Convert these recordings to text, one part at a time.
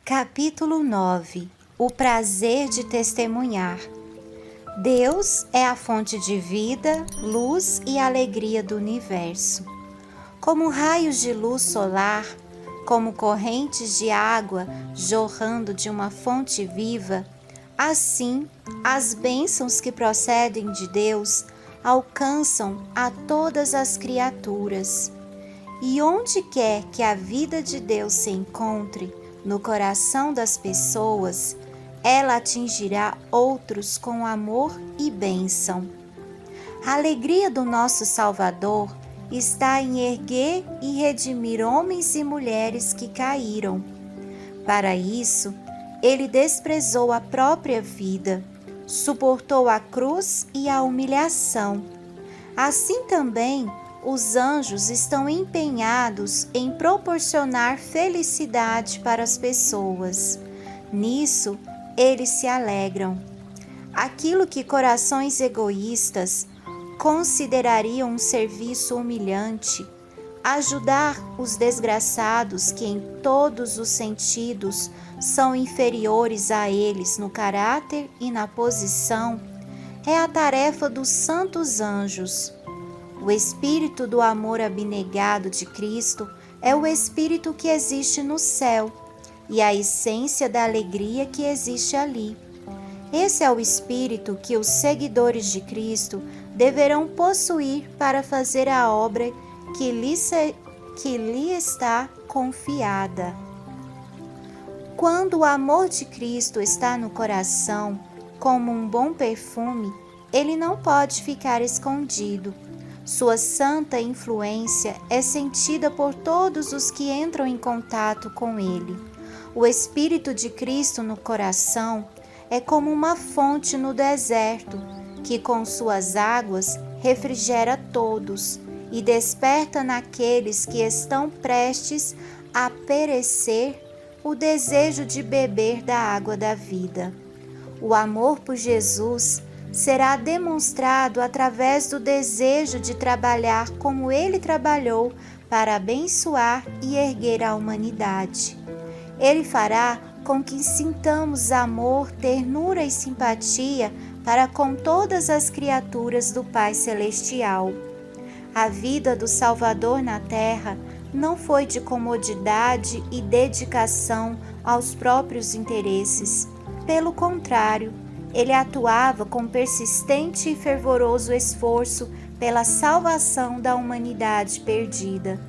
Capítulo 9. O prazer de testemunhar. Deus é a fonte de vida, luz e alegria do universo. Como raios de luz solar, como correntes de água jorrando de uma fonte viva, assim as bênçãos que procedem de Deus alcançam a todas as criaturas. E onde quer que a vida de Deus se encontre, no coração das pessoas, ela atingirá outros com amor e bênção. A alegria do nosso Salvador está em erguer e redimir homens e mulheres que caíram. Para isso, ele desprezou a própria vida, suportou a cruz e a humilhação. Assim também, os anjos estão empenhados em proporcionar felicidade para as pessoas. Nisso, eles se alegram. Aquilo que corações egoístas considerariam um serviço humilhante, ajudar os desgraçados que em todos os sentidos são inferiores a eles no caráter e na posição, é a tarefa dos santos anjos. O espírito do amor abnegado de Cristo é o espírito que existe no céu e a essência da alegria que existe ali. Esse é o espírito que os seguidores de Cristo deverão possuir para fazer a obra que lhe está confiada. Quando o amor de Cristo está no coração, como um bom perfume, ele não pode ficar escondido. Sua santa influência é sentida por todos os que entram em contato com ele. O Espírito de Cristo no coração é como uma fonte no deserto, que com suas águas refrigera todos e desperta naqueles que estão prestes a perecer o desejo de beber da água da vida. O amor por Jesus será demonstrado através do desejo de trabalhar como ele trabalhou para abençoar e erguer a humanidade. Ele fará com que sintamos amor, ternura e simpatia para com todas as criaturas do Pai Celestial. A vida do Salvador na terra não foi de comodidade e dedicação aos próprios interesses. Pelo contrário, ele atuava com persistente e fervoroso esforço pela salvação da humanidade perdida.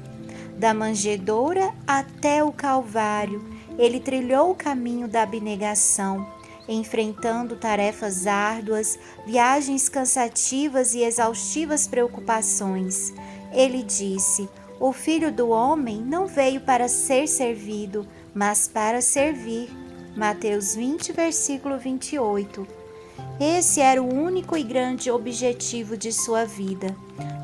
Da manjedoura até o Calvário, ele trilhou o caminho da abnegação, enfrentando tarefas árduas, viagens cansativas e exaustivas preocupações. Ele disse: "O Filho do Homem não veio para ser servido, mas para servir." Mateus 20, versículo 28. Esse era o único e grande objetivo de sua vida.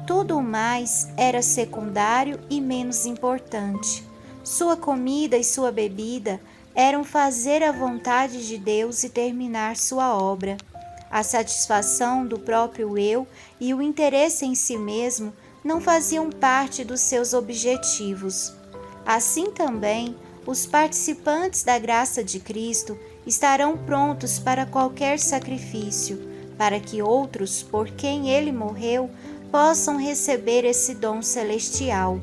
Tudo o mais era secundário e menos importante. Sua comida e sua bebida eram fazer a vontade de Deus e terminar sua obra. A satisfação do próprio eu e o interesse em si mesmo não faziam parte dos seus objetivos. Assim também, os participantes da graça de Cristo estarão prontos para qualquer sacrifício, para que outros, por quem ele morreu, possam receber esse dom celestial.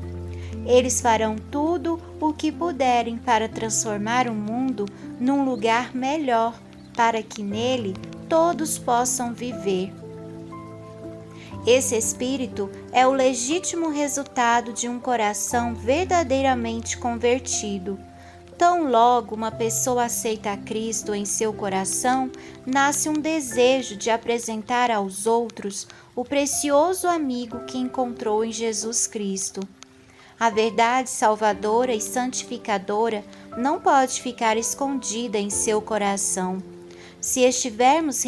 Eles farão tudo o que puderem para transformar o mundo num lugar melhor, para que nele todos possam viver. Esse espírito é o legítimo resultado de um coração verdadeiramente convertido. Tão logo uma pessoa aceita a Cristo em seu coração, nasce um desejo de apresentar aos outros o precioso amigo que encontrou em Jesus Cristo. A verdade salvadora e santificadora não pode ficar escondida em seu coração. Se estivermos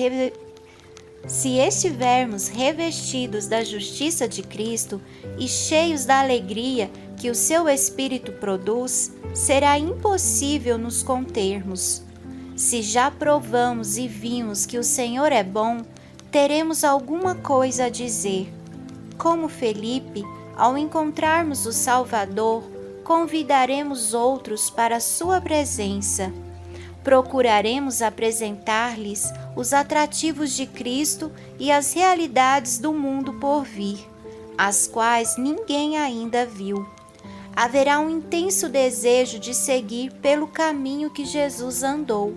revestidos da justiça de Cristo e cheios da alegria que o seu Espírito produz, será impossível nos contermos. Se já provamos e vimos que o Senhor é bom, teremos alguma coisa a dizer. Como Felipe, ao encontrarmos o Salvador, convidaremos outros para a sua presença. Procuraremos apresentar-lhes os atrativos de Cristo e as realidades do mundo por vir, as quais ninguém ainda viu. Haverá um intenso desejo de seguir pelo caminho que Jesus andou.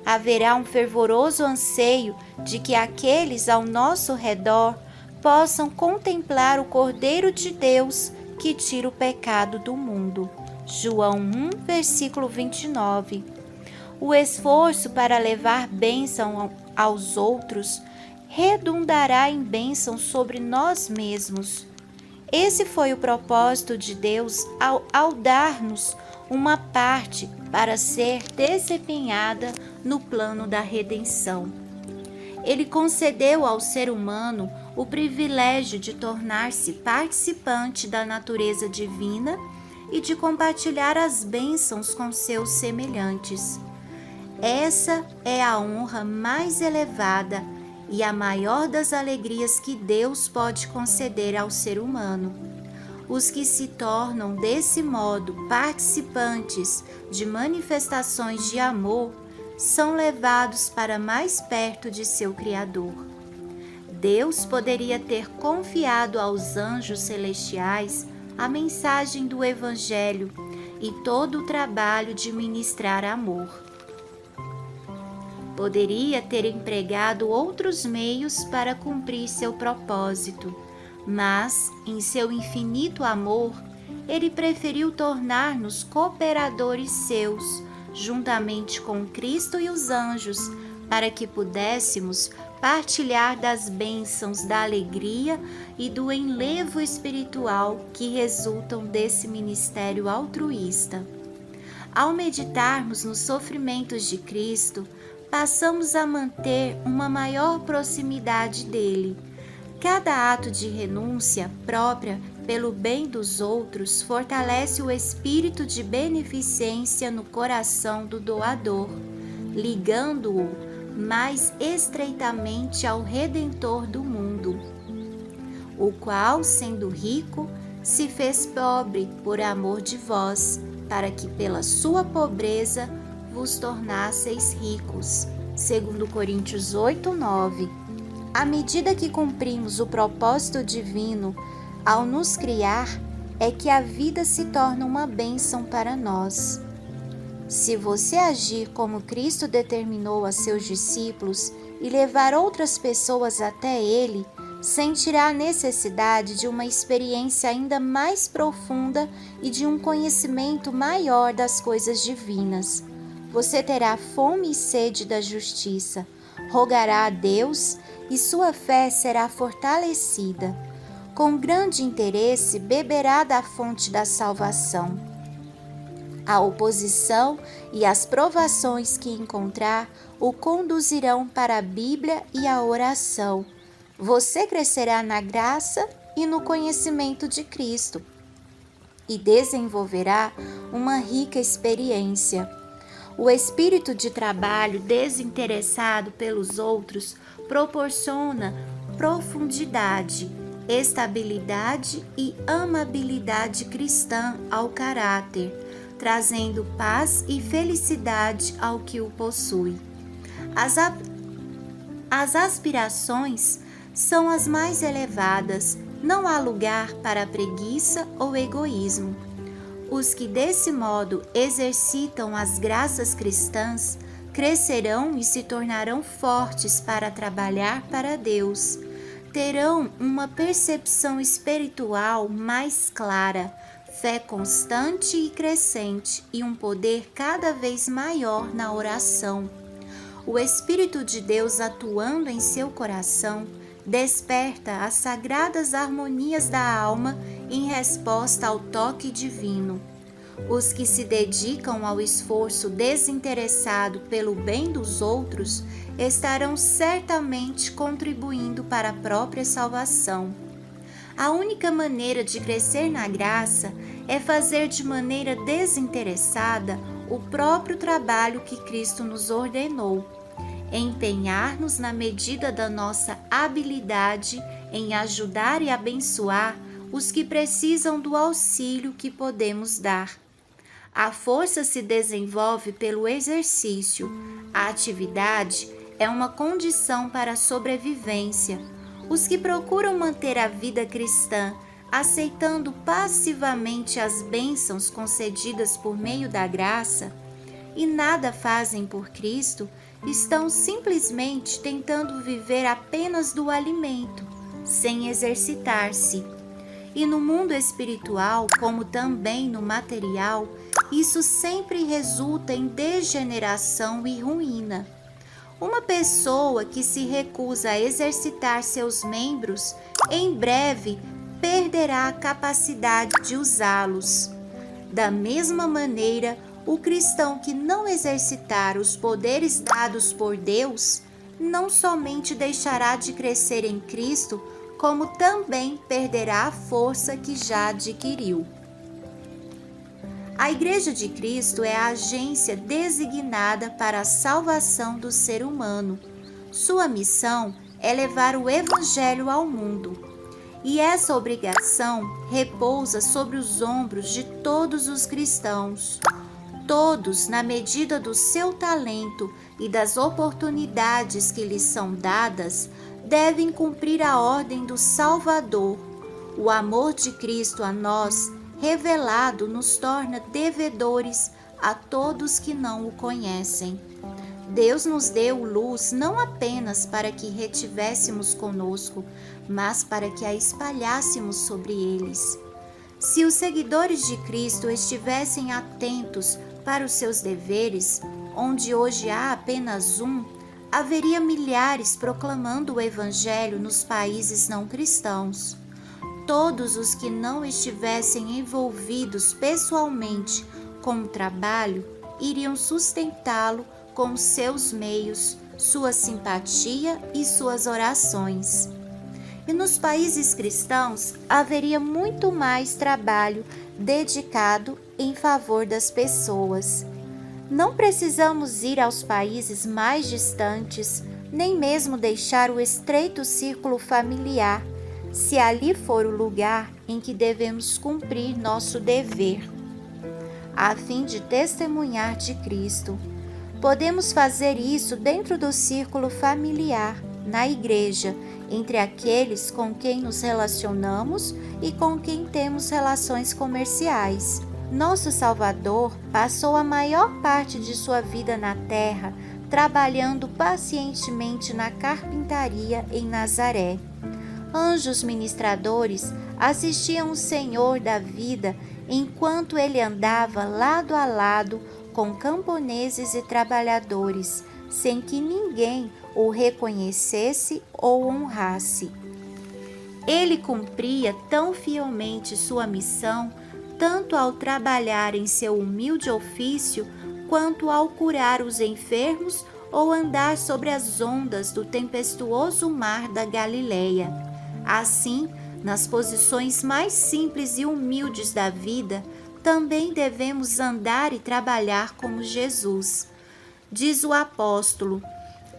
Haverá um fervoroso anseio de que aqueles ao nosso redor possam contemplar o Cordeiro de Deus que tira o pecado do mundo. João 1, versículo 29. O esforço para levar bênção aos outros redundará em bênção sobre nós mesmos. Esse foi o propósito de Deus ao dar-nos uma parte para ser desempenhada no plano da redenção. Ele concedeu ao ser humano o privilégio de tornar-se participante da natureza divina e de compartilhar as bênçãos com seus semelhantes. Essa é a honra mais elevada e a maior das alegrias que Deus pode conceder ao ser humano. Os que se tornam desse modo participantes de manifestações de amor são levados para mais perto de seu Criador. Deus poderia ter confiado aos anjos celestiais a mensagem do Evangelho e todo o trabalho de ministrar amor. Poderia ter empregado outros meios para cumprir seu propósito, mas, em seu infinito amor, ele preferiu tornar-nos cooperadores seus, juntamente com Cristo e os anjos, para que pudéssemos partilhar das bênçãos da alegria e do enlevo espiritual que resultam desse ministério altruísta. Ao meditarmos nos sofrimentos de Cristo, passamos a manter uma maior proximidade dele. Cada ato de renúncia própria pelo bem dos outros fortalece o espírito de beneficência no coração do doador, ligando-o mais estreitamente ao Redentor do mundo, o qual, sendo rico, se fez pobre por amor de vós, para que pela sua pobreza vos tornasseis ricos. 2 Coríntios 8, 9. À medida que cumprimos o propósito divino ao nos criar, é que a vida se torna uma bênção para nós. Se você agir como Cristo determinou a seus discípulos e levar outras pessoas até Ele, sentirá a necessidade de uma experiência ainda mais profunda e de um conhecimento maior das coisas divinas. Você terá fome e sede da justiça, rogará a Deus e sua fé será fortalecida. Com grande interesse, beberá da fonte da salvação. A oposição e as provações que encontrar o conduzirão para a Bíblia e a oração. Você crescerá na graça e no conhecimento de Cristo e desenvolverá uma rica experiência. O espírito de trabalho desinteressado pelos outros proporciona profundidade, estabilidade e amabilidade cristã ao caráter, trazendo paz e felicidade ao que o possui. As aspirações são as mais elevadas, não há lugar para preguiça ou egoísmo. Os que desse modo exercitam as graças cristãs crescerão e se tornarão fortes para trabalhar para Deus. Terão uma percepção espiritual mais clara, fé constante e crescente e um poder cada vez maior na oração. O Espírito de Deus atuando em seu coração desperta as sagradas harmonias da alma em resposta ao toque divino. Os que se dedicam ao esforço desinteressado pelo bem dos outros estarão certamente contribuindo para a própria salvação. A única maneira de crescer na graça é fazer de maneira desinteressada o próprio trabalho que Cristo nos ordenou. Empenhar-nos na medida da nossa habilidade em ajudar e abençoar os que precisam do auxílio que podemos dar. A força se desenvolve pelo exercício. A atividade é uma condição para a sobrevivência. Os que procuram manter a vida cristã, aceitando passivamente as bênçãos concedidas por meio da graça, e nada fazem por Cristo, estão simplesmente tentando viver apenas do alimento, sem exercitar-se. E no mundo espiritual, como também no material, isso sempre resulta em degeneração e ruína. Uma pessoa que se recusa a exercitar seus membros, em breve perderá a capacidade de usá-los. Da mesma maneira, o cristão que não exercitar os poderes dados por Deus, não somente deixará de crescer em Cristo, como também perderá a força que já adquiriu. A Igreja de Cristo é a agência designada para a salvação do ser humano. Sua missão é levar o Evangelho ao mundo. E essa obrigação repousa sobre os ombros de todos os cristãos. Todos, na medida do seu talento e das oportunidades que lhes são dadas, devem cumprir a ordem do Salvador. O amor de Cristo a nós, revelado, nos torna devedores a todos que não o conhecem. Deus nos deu luz não apenas para que retivéssemos conosco, mas para que a espalhássemos sobre eles. Se os seguidores de Cristo estivessem atentos para os seus deveres, onde hoje há apenas um, haveria milhares proclamando o Evangelho nos países não cristãos. Todos os que não estivessem envolvidos pessoalmente com o trabalho iriam sustentá-lo com seus meios, sua simpatia e suas orações. E nos países cristãos haveria muito mais trabalho dedicado em favor das pessoas. Não precisamos ir aos países mais distantes, nem mesmo deixar o estreito círculo familiar, se ali for o lugar em que devemos cumprir nosso dever, a fim de testemunhar de Cristo. Podemos fazer isso dentro do círculo familiar, na igreja, entre aqueles com quem nos relacionamos e com quem temos relações comerciais. Nosso Salvador passou a maior parte de sua vida na terra, trabalhando pacientemente na carpintaria em Nazaré. Anjos ministradores assistiam o Senhor da vida enquanto ele andava lado a lado com camponeses e trabalhadores, sem que ninguém o reconhecesse ou honrasse. Ele cumpria tão fielmente sua missão, tanto ao trabalhar em seu humilde ofício, quanto ao curar os enfermos ou andar sobre as ondas do tempestuoso mar da Galileia. Assim, nas posições mais simples e humildes da vida, também devemos andar e trabalhar como Jesus. Diz o apóstolo: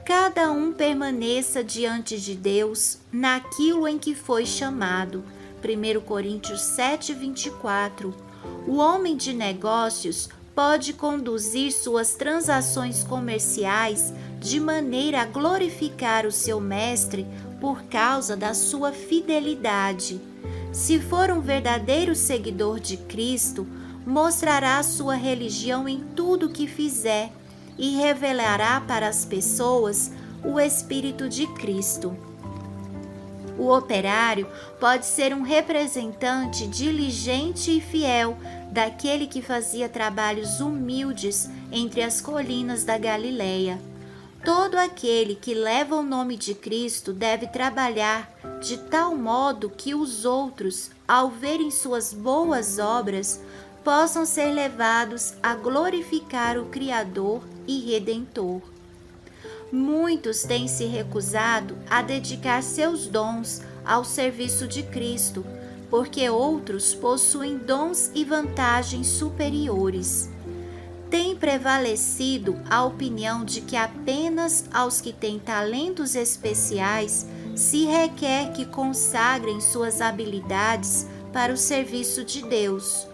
cada um permaneça diante de Deus naquilo em que foi chamado. 1 Coríntios 7:24. O homem de negócios pode conduzir suas transações comerciais de maneira a glorificar o seu mestre por causa da sua fidelidade. Se for um verdadeiro seguidor de Cristo, mostrará sua religião em tudo o que fizer e revelará para as pessoas o Espírito de Cristo. O operário pode ser um representante diligente e fiel daquele que fazia trabalhos humildes entre as colinas da Galileia. Todo aquele que leva o nome de Cristo deve trabalhar de tal modo que os outros, ao verem suas boas obras, possam ser levados a glorificar o Criador e Redentor. Muitos têm se recusado a dedicar seus dons ao serviço de Cristo, porque outros possuem dons e vantagens superiores. Tem prevalecido a opinião de que apenas aos que têm talentos especiais se requer que consagrem suas habilidades para o serviço de Deus.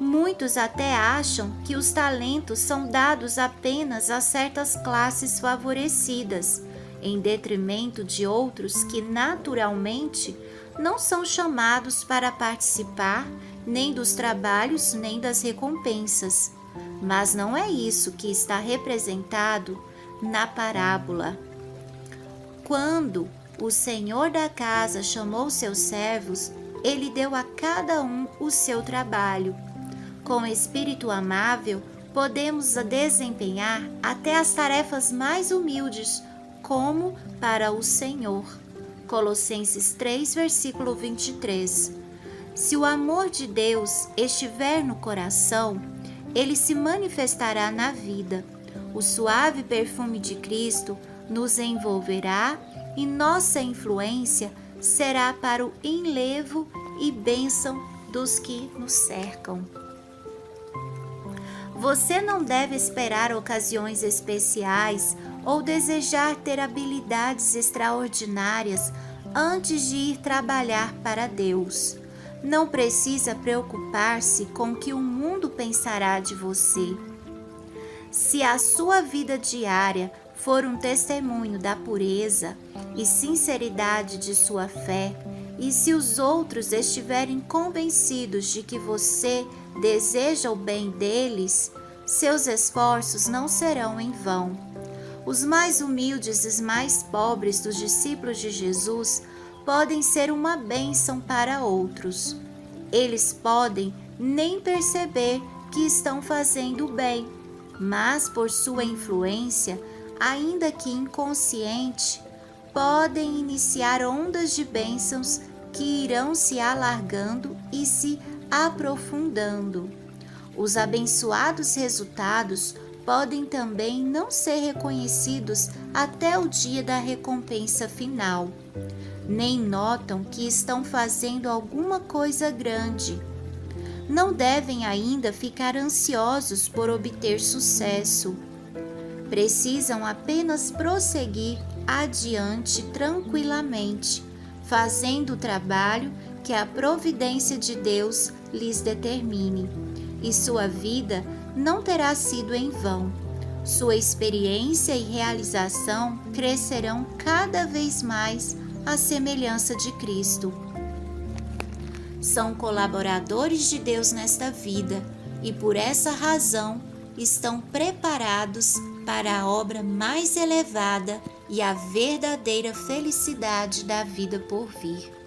Muitos até acham que os talentos são dados apenas a certas classes favorecidas, em detrimento de outros que naturalmente não são chamados para participar nem dos trabalhos nem das recompensas. Mas não é isso que está representado na parábola. Quando o senhor da casa chamou seus servos, ele deu a cada um o seu trabalho. Com espírito amável, podemos desempenhar até as tarefas mais humildes, como para o Senhor. Colossenses 3, versículo 23. Se o amor de Deus estiver no coração, ele se manifestará na vida. O suave perfume de Cristo nos envolverá e nossa influência será para o enlevo e bênção dos que nos cercam. Você não deve esperar ocasiões especiais ou desejar ter habilidades extraordinárias antes de ir trabalhar para Deus. Não precisa preocupar-se com o que o mundo pensará de você. Se a sua vida diária for um testemunho da pureza e sinceridade de sua fé, e se os outros estiverem convencidos de que você deseja o bem deles, seus esforços não serão em vão. Os mais humildes e mais pobres dos discípulos de Jesus podem ser uma bênção para outros. Eles podem nem perceber que estão fazendo o bem, mas por sua influência, ainda que inconsciente, podem iniciar ondas de bênçãos que irão se alargando e se aprofundando. Os abençoados resultados podem também não ser reconhecidos até o dia da recompensa final. Nem notam que estão fazendo alguma coisa grande. Não devem ainda ficar ansiosos por obter sucesso. Precisam apenas prosseguir adiante tranquilamente, fazendo o trabalho que a providência de Deus lhes determine, e sua vida não terá sido em vão. Sua experiência e realização crescerão cada vez mais à semelhança de Cristo. São colaboradores de Deus nesta vida e, por essa razão, estão preparados para a obra mais elevada e a verdadeira felicidade da vida por vir.